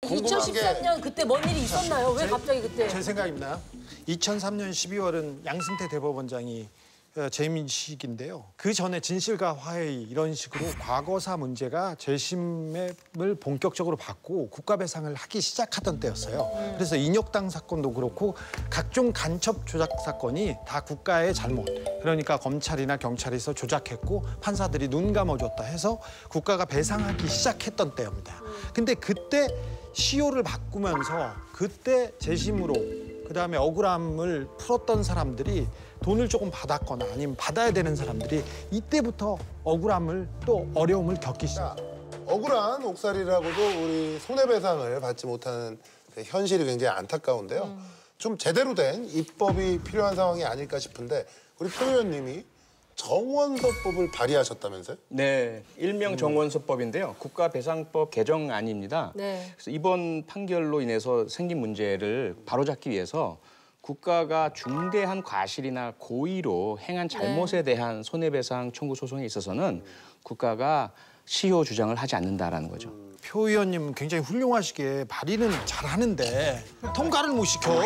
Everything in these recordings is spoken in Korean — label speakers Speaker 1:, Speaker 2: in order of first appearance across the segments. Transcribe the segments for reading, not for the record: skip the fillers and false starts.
Speaker 1: 궁금한 게
Speaker 2: 2013년 그때 뭔 일이 있었나요? 왜 갑자기 그때?
Speaker 3: 제 생각입니다. 2003년 12월은 양승태 대법원장이 재임 시기인데요. 그 전에 진실과 화해의 이런 식으로 과거사 문제가 재심을 본격적으로 받고 국가배상을 하기 시작하던 때였어요. 그래서 인혁당 사건도 그렇고 각종 간첩 조작 사건이 다 국가의 잘못. 그러니까 검찰이나 경찰에서 조작했고 판사들이 눈 감아줬다 해서 국가가 배상하기 시작했던 때입니다. 근데 그때 시효를 바꾸면서 그때 재심으로 그다음에 억울함을 풀었던 사람들이 돈을 조금 받았거나 아니면 받아야 되는 사람들이 이때부터 억울함을 또 어려움을 겪기 시작합니다.
Speaker 1: 억울한 옥살이라고도 우리 손해배상을 받지 못하는 현실이 굉장히 안타까운데요. 좀 제대로 된 입법이 필요한 상황이 아닐까 싶은데 우리 표 의원님이 정원서법을 발의하셨다면서요?
Speaker 4: 네, 일명 정원서법인데요. 국가배상법 개정안입니다.
Speaker 2: 네.
Speaker 4: 그래서 이번 판결로 인해서 생긴 문제를 바로잡기 위해서 국가가 중대한 과실이나 고의로 행한 잘못에 대한 손해배상 청구 소송에 있어서는 국가가 시효 주장을 하지 않는다라는 거죠.
Speaker 3: 표 의원님 굉장히 훌륭하시게 발의는 잘하는데 통과를 못 시켜.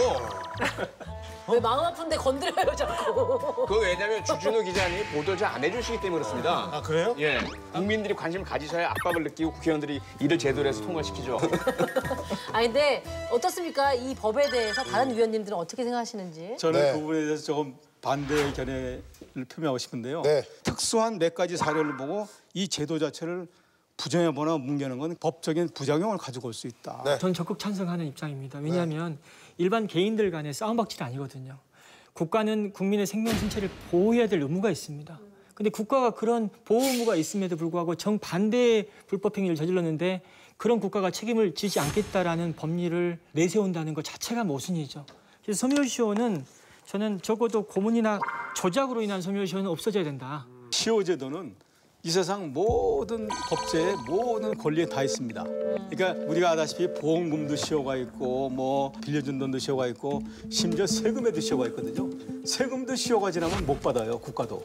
Speaker 2: 왜 마음 아픈데 건드려요 자꾸.
Speaker 4: 그거 왜냐면 주진우 기자님이 보도 잘 안 해주시기 때문에 그렇습니다.
Speaker 3: 아 그래요?
Speaker 4: 예, 국민들이 관심을 가지셔야 압박을 느끼고 국회의원들이 일을 제대로 해서 통과시키죠.
Speaker 2: 아니 근데 어떻습니까? 이 법에 대해서 다른 위원님들은 어떻게 생각하시는지?
Speaker 5: 저는
Speaker 1: 네.
Speaker 5: 그 부분에 대해서 조금 반대 견해를 표명하고 싶은데요.
Speaker 1: 네.
Speaker 5: 특수한 몇 가지 사례를 보고 이 제도 자체를 부정해보거나 뭉개는 건 법적인 부작용을 가지고 올 수 있다.
Speaker 1: 네.
Speaker 6: 전 적극 찬성하는 입장입니다. 왜냐하면 일반 개인들 간의 싸움박질이 아니거든요. 국가는 국민의 생명 신체를 보호해야 될 의무가 있습니다. 근데 국가가 그런 보호 의무가 있음에도 불구하고 정반대의 불법 행위를 저질렀는데 그런 국가가 책임을 지지 않겠다라는 법리를 내세운다는 것 자체가 모순이죠. 그래서 소멸시효는 저는 적어도 고문이나 조작으로 인한 소멸시효는 없어져야 된다.
Speaker 5: 시효제도는 이 세상 모든 법제에 모든 권리에 다 있습니다. 그러니까 우리가 아다시피 보험금도 시효가 있고 뭐 빌려준 돈도 시효가 있고 심지어 세금에도 시효가 있거든요. 세금도 시효가 지나면 못 받아요, 국가도.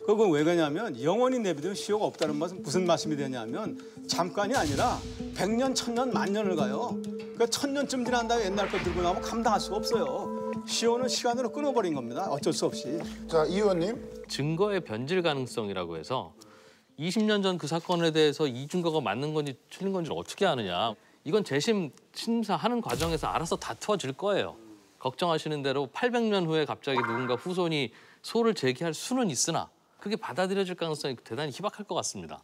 Speaker 5: 그건 왜 그러냐면 영원히 내비두면 시효가 없다는 말은 무슨 말씀이 되냐면 잠깐이 아니라 100년, 1000년, 만년을 가요. 그러니까 1000년쯤 지난 다음에 옛날 거 들고 나오면 감당할 수가 없어요. 시효는 시간으로 끊어버린 겁니다. 어쩔 수 없이.
Speaker 1: 자, 이 의원님.
Speaker 7: 증거의 변질 가능성이라고 해서 20년 전 그 사건에 대해서 이 증거가 맞는 건지 틀린 건지를 어떻게 아느냐. 이건 재심 심사하는 과정에서 알아서 다투어질 거예요. 걱정하시는 대로 800년 후에 갑자기 누군가 후손이 소를 제기할 수는 있으나 그게 받아들여질 가능성이 대단히 희박할 것 같습니다.